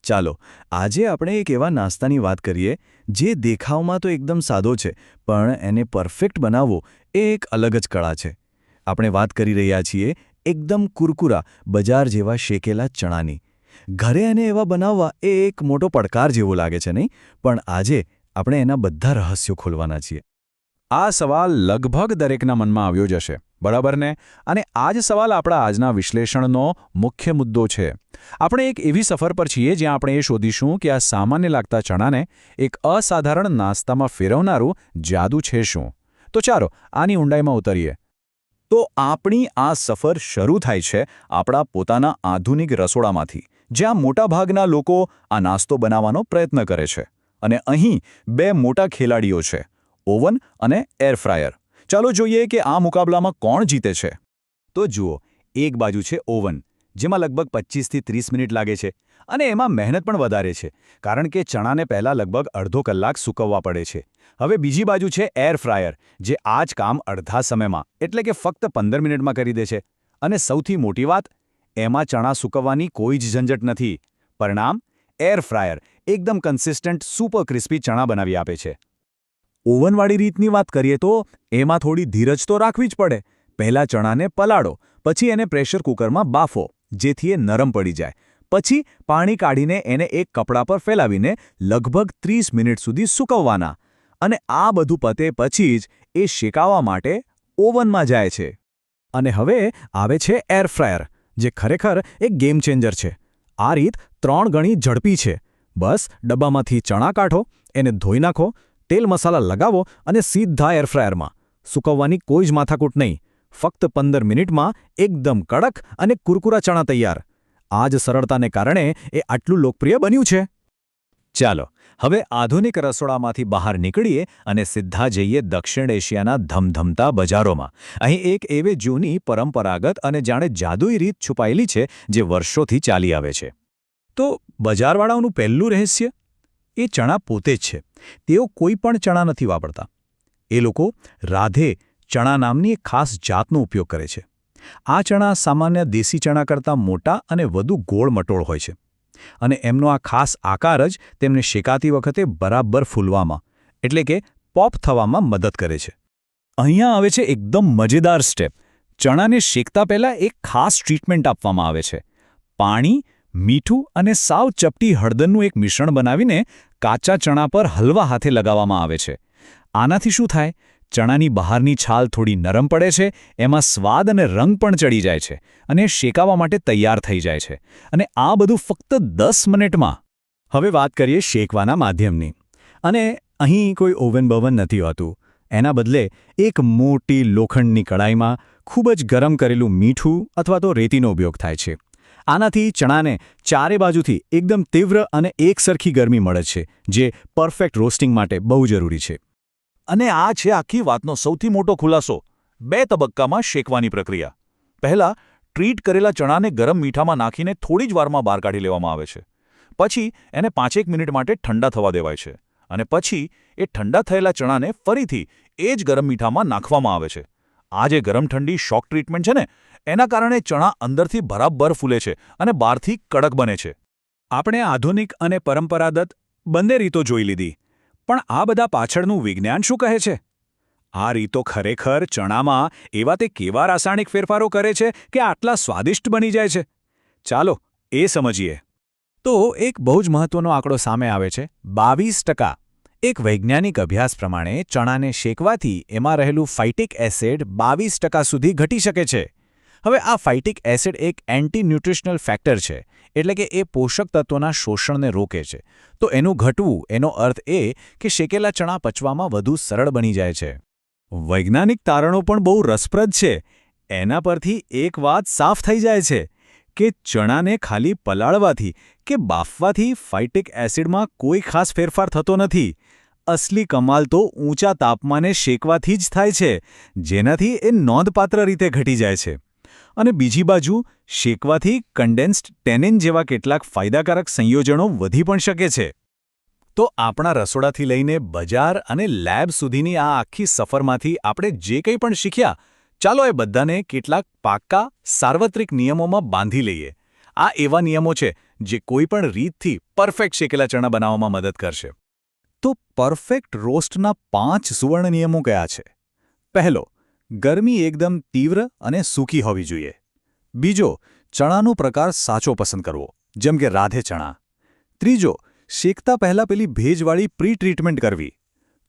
ચાલો આજે આપણે એક એવા નાસ્તાની વાત કરીએ જે દેખાવમાં તો એકદમ સાદો છે પણ એને પરફેક્ટ બનાવવો એ એક અલગ જ કળા છે. આપણે વાત કરી રહ્યા છીએ એકદમ કુરકુરા બજાર જેવા શેકેલા ચણાની. ઘરે એને એવા બનાવવા એ એક મોટો પડકાર જેવો લાગે છે નહીં? પણ આજે આપણે એના બધા રહસ્યો ખોલવાના છીએ. આ સવાલ લગભગ દરેકના મનમાં આવ્યો જ હશે, બરાબર ને? અને આ જ સવાલ આપણા આજના વિશ્લેષણનો મુખ્ય મુદ્દો છે. આપણે એક એવી સફર પર છીએ જ્યાં આપણે એ શોધીશું કે આ સામાન્ય લાગતા ચણાને એક અસાધારણ નાસ્તામાં ફેરવનારું જાદુ છે શું. તો ચાલો આની ઊંડાઈમાં ઉતરીએ. તો આપણી આ સફર શરૂ થાય છે આપણા પોતાના આધુનિક રસોડામાંથી, જ્યાં મોટાભાગના લોકો આ નાસ્તો બનાવવાનો પ્રયત્ન કરે છે. અને અહીં બે મોટા ખેલાડીઓ છે, ઓવન અને એર ફ્રાયર. ચાલો જોઈએ કે આ મુકાબલામાં કોણ જીતે છે. તો જુઓ, એક બાજુ છે ઓવન, જેમાં લગભગ 25થી 30 મિનિટ લાગે છે અને એમાં મહેનત પણ વધારે છે, કારણ કે ચણાને પહેલાં લગભગ અડધો કલાક સૂકવવા પડે છે. હવે બીજી બાજુ છે એર ફ્રાયર, જે આ જ કામ અડધા સમયમાં એટલે કે ફક્ત 15 મિનિટમાં કરી દે છે. અને સૌથી મોટી વાત, એમાં ચણા સૂકવવાની કોઈ જ ઝંઝટ નથી. પરિણામ, એર ફ્રાયર એકદમ કન્સિસ્ટન્ટ સુપર ક્રિસ્પી ચણા બનાવી આપે છે. ઓવનવાળી રીતની વાત કરીએ તો એમાં થોડી ધીરજ તો રાખવી જ પડે. પહેલાં ચણાને પલાળો, પછી એને પ્રેશર કુકરમાં બાફો, જેથી એ નરમ પડી જાય. પછી પાણી કાઢીને એને એક કપડા પર ફેલાવીને લગભગ 30 મિનિટ સુધી સૂકવવાના. અને આ બધું પતે પછી જ એ શેકાવા માટે ઓવનમાં જાય છે. અને હવે આવે છે એર ફ્રાયર, જે ખરેખર એક ગેમ ચેન્જર છે. આ રીત 3 ગણી ઝડપી છે. બસ ડબ્બામાંથી ચણા કાઢો, એને ધોઈ નાખો, તેલ મસાલા લગાવો અને સીધા એર ફ્રાયરમાં. સૂકવવાની કોઈ જ માથાકૂટ નહીં. ફક્ત 15 મિનિટમાં એકદમ કડક અને કુરકુરા ચણા તૈયાર. આ જ સરળતાને કારણે એ આટલું લોકપ્રિય બન્યું છે. ચાલો હવે આધુનિક રસોડામાંથી બહાર નીકળીએ અને સીધા જઈએ દક્ષિણ એશિયાના ધમધમતા બજારોમાં. અહીં એક એવી જૂની પરંપરાગત અને જાણે જાદુઈ રીત છુપાયેલી છે જે વર્ષોથી ચાલી આવે છે. તો બજારવાળાઓનું પહેલું રહસ્ય એ ચણા પોતે જ છે. તેઓ કોઈ પણ ચણા નથી વાપરતા. એ લોકો રાધે ચણા નામની એક ખાસ જાતનો ઉપયોગ કરે છે. આ ચણા સામાન્ય દેશી ચણા કરતાં મોટા અને વધુ ગોળ મટોળ હોય છે. અને એમનો આ ખાસ આકાર જ તેમને શેકાતી વખતે બરાબર ફૂલવામાં એટલે કે પોપ થવામાં મદદ કરે છે. અહીંયા આવે છે એકદમ મજેદાર સ્ટેપ. ચણાને શેકતા પહેલાં એક ખાસ ટ્રીટમેન્ટ આપવામાં આવે છે. પાણી, મીઠું અને સાવ ચપટી હળદરનું એક મિશ્રણ બનાવીને કાચા ચણા પર હલવા હાથે લગાવવામાં આવે છે. આનાથી શું થાય? ચણાની બહારની છાલ થોડી નરમ પડે છે, એમાં સ્વાદ અને રંગ પણ ચડી જાય છે અને શેકાવા માટે તૈયાર થઈ જાય છે. અને આ બધું ફક્ત 10 મિનિટમાં. હવે વાત કરીએ શેકવાના માધ્યમની. અને અહીં કોઈ ઓવન નથી હોતું. એના બદલે એક મોટી લોખંડની કડાઈમાં ખૂબ જ ગરમ કરેલું મીઠું અથવા તો રેતીનો ઉપયોગ થાય છે. આનાથી ચણાને ચારે બાજુથી એકદમ તીવ્ર અને એકસરખી ગરમી મળે છે, જે પરફેક્ટ રોસ્ટિંગ માટે બહુ જરૂરી છે. અને આ છે આખી વાતનો સૌથી મોટો ખુલાસો. 2 તબક્કામાં શેકવાની પ્રક્રિયા. પહેલાં ટ્રીટ કરેલા ચણાને ગરમ મીઠામાં નાખીને થોડી જ વારમાં બહાર કાઢી લેવામાં આવે છે. પછી એને 5-1 મિનિટ માટે ઠંડા થવા દેવાય છે. અને પછી એ ઠંડા થયેલા ચણાને ફરીથી એ જ ગરમ મીઠામાં નાખવામાં આવે છે. આ જે ગરમ ઠંડી શોક ટ્રીટમેન્ટ છે ને, એના કારણે ચણા અંદરથી બરાબર ફૂલે છે અને બહારથી કડક બને છે. આપણે આધુનિક અને પરંપરાગત બંને રીતો જોઈ લીધી. પણ આ બધા પાછળનું વિજ્ઞાન શું કહે છે? આ રીતો ખરેખર ચણામાં એવા તે કેવા રાસાયણિક ફેરફારો કરે છે કે આટલા સ્વાદિષ્ટ બની જાય છે? ચાલો એ સમજીએ. તો એક બહુ જ મહત્વનો આંકડો સામે આવે છે, 22%. એક વૈજ્ઞાનિક અભ્યાસ પ્રમાણે ચણાને શેકવાથી એમાં રહેલું ફાઇટિક એસિડ 22% સુધી ઘટી શકે છે. હવે આ ફાઇટિક એસિડ એક એન્ટી ન્યુટ્રિશનલ ફેક્ટર છે, એટલે કે એ પોષક તત્વોના શોષણને રોકે છે. તો એનું ઘટવું એનો અર્થ એ કે શેકેલા ચણા પચવામાં વધુ સરળ બની જાય છે. વૈજ્ઞાનિક તારણો પણ બહુ રસપ્રદ છે. એના પરથી એક વાત સાફ થઈ જાય છે કે ચણાને ખાલી પલાળવાથી કે બાફવાથી ફાઇટિક એસિડમાં કોઈ ખાસ ફેરફાર થતો નથી. અસલી કમાલ તો ઊંચા તાપમાને શેકવાથી જ થાય છે, જેનાથી એ નોંધપાત્ર રીતે ઘટી જાય છે. અને બીજી બાજુ શેકવાથી કન્ડેન્સ્ડ ટેનિન જેવા કેટલાક ફાયદાકારક સંયોજનો વધી પણ શકે છે. તો આપણા રસોડાથી લઈને બજાર અને લેબ સુધીની આ આખી સફરમાંથી આપણે જે કંઈ પણ શીખ્યા, ચાલો એ બધાને કેટલાક પાક્કા સાર્વત્રિક નિયમોમાં બાંધી લઈએ. આ એવા નિયમો છે જે કોઈપણ રીતથી પરફેક્ટ શેકેલા ચણા બનાવવામાં મદદ કરશે. તો પરફેક્ટ રોસ્ટના 5 સુવર્ણ નિયમો કયા છે? પહેલો, ગરમી એકદમ તીવ્ર અને સૂકી હોવી જોઈએ. બીજો, ચણાનો પ્રકાર સાચો પસંદ કરવો, જેમ કે રાધે ચણા. ત્રીજો, શેકતા પહેલા પેલી ભેજવાળી પ્રી ટ્રીટમેન્ટ કરવી.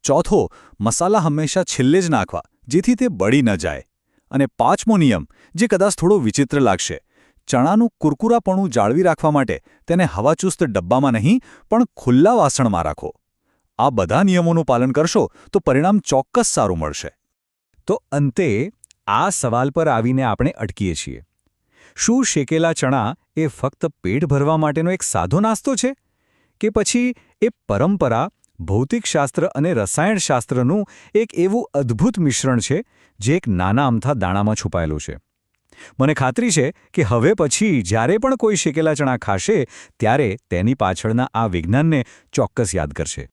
ચોથો, મસાલા હંમેશા છેલ્લે જ નાખવા, જેથી તે બળી ન જાય. અને પાંચમો નિયમ, જે કદાચ થોડો વિચિત્ર લાગશે, ચણાનું કુરકુરાપણું જાળવી રાખવા માટે તેને હવાચુસ્ત ડબ્બામાં નહીં પણ ખુલ્લા વાસણમાં રાખો. આ બધા નિયમોનું પાલન કરશો તો પરિણામ ચોક્કસ સારું મળશે. તો અંતે આ સવાલ પર આવીને આપણે અટકીએ છીએ. શું શેકેલા ચણા એ ફક્ત પેટ ભરવા માટેનો એક સાદો નાસ્તો છે? કે પછી એ પરંપરા, ભૌતિકશાસ્ત્ર અને રસાયણશાસ્ત્રનું એક એવું અદ્ભુત મિશ્રણ છે જે એક નાના અમથા દાણામાં છુપાયેલું છે? મને ખાતરી છે કે હવે પછી જ્યારે પણ કોઈ શેકેલા ચણા ખાશે ત્યારે તેની પાછળના આ વિજ્ઞાનને ચોક્કસ યાદ કરશે.